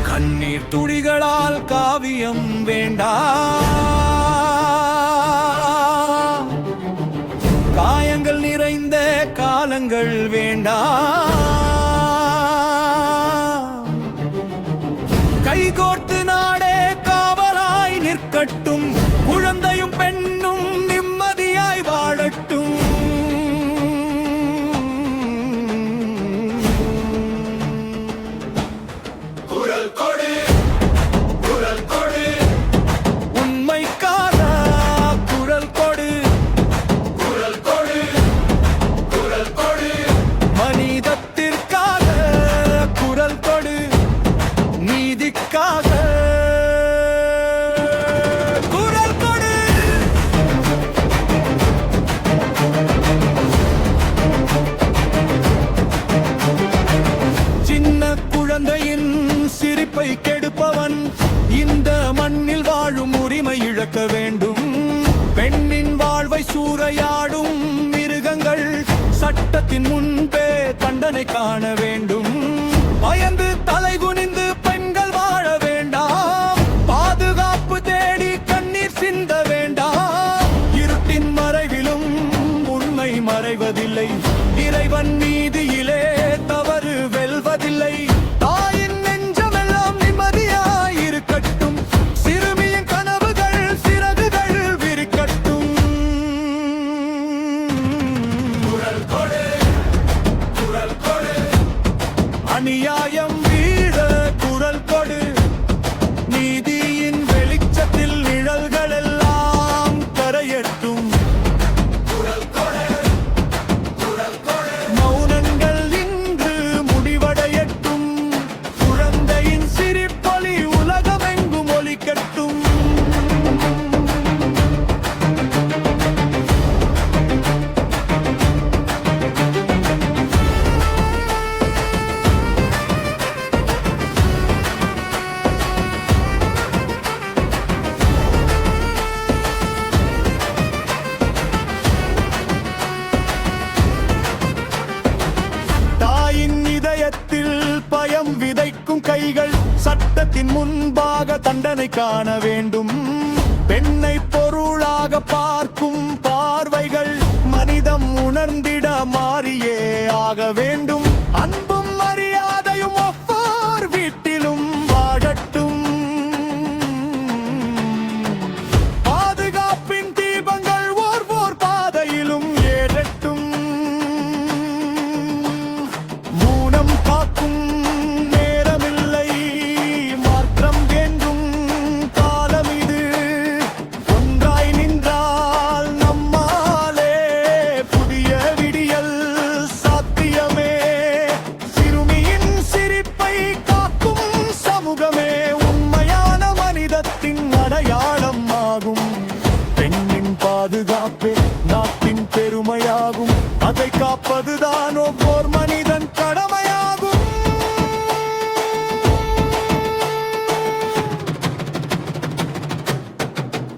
கண்ணீர் துளிகளால் காவியம் வேண்டா, காயங்கள் நிறைந்த காலங்கள் வேண்டா, கைகோர்த்து நாடே காவலாய் நிற்கட்டும், குழந்தையும் பெண்ணும் நிம்மதியாய் வாழட்டும். குரல் கொடு, குரல் கொடு, உண்மைக்காக குரல் கொடு, குரல் கொடு, குரல் கொடு, மனிதத்திற்காக குரல் கொடு, நீதிக்காக குரல் கொடு. சின்ன குழந்தையின் சிரிப்பை கெடுப்பவன் இந்த மண்ணில் வாழும் உரிமை இழக்க வேண்டும். பெண்ணின் வாழ்வை சூறையாடும் மிருகங்கள் சட்டத்தின் முன்பே தண்டனை காண வேண்டும். பயந்து தலை குனிந்து பெண்கள் வாழ வேண்டாம், பாதுகாப்பு தேடி கண்ணீர் சிந்த வேண்டாம். இருட்டின் மறைவிலும் உண்மை மறைவதில்லை, இறைவன் நீதியிலே தவறு வெல்வதில்லை. தாயின் நெஞ்சமெல்லாம் நிம்மதியாயிருக்கட்டும், சிறுமியின் கனவுகள் சிறகுகள் விரிக்கட்டும். குரல் கொடு, குரல் கொடு, அநியாயம் வீழ குரல் கொடு, நீதியின் வெளிச்சத்தில் நிழல்கள் எல்லாம் கரையட்டும். குரல் கொடு, குரல் கொடு, மௌனங்கள் இன்று முடிவடையட்டும், குழந்தையின் சிரிப்பொலி உலகமெங்கும் ஒலிக்கட்டும். தாயின் இதயத்தில் பயம் விதைக்கும் கைகள் சட்டத்தின் முன்பாக தண்டனை காண வேண்டும். பெண்ணை பொருளாக பார்க்கும் பார்வைகள் மனிதம் உணர்ந்திட மாறியே ஆக வேண்டும். அன்பும் மரியாதையும் ஒவ்வொரு வீட்டிலும் வாழட்டும். பாதுகாப்பின் தீபங்கள் ஒவ்வொரு பாதையிலும் ஏறட்டும். மூனம் காக்கும் நேரமில்லை, மாற்றம் வேண்டும் காலம் இது. ஒன்றாய் நின்றால் நம்மாலே புதிய விடியல் சாத்தியமே. சிறுமியின் சிரிப்பை காக்கும் சமூகமே உண்மையான மனிதத்தின் அடையாளம் ஆகும். பெண்ணின் பாதுகாப்பே நாட்டின் பெருமையாகும், அதை காப்பதுதான் ஒவ்வொரு மனிதன் கடமையாகும்.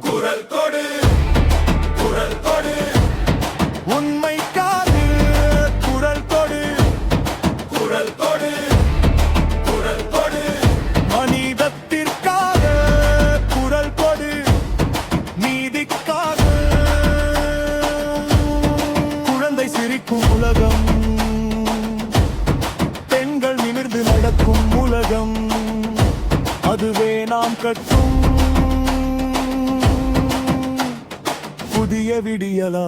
குரல் கொடு, குரல் கொடு, உண்மைக்காக குரல் கொடு, குரல் கொடு, குரல் கொடு, மனிதத்திற்காக குரல் கொடு, நீதிக்காக. குழந்தை சிரிக்கும் உலகம், பெண்கள் நிமிர்ந்து நடக்கும் உலகம், அதுவே நாம் கட்டும் புதிய விடியலா.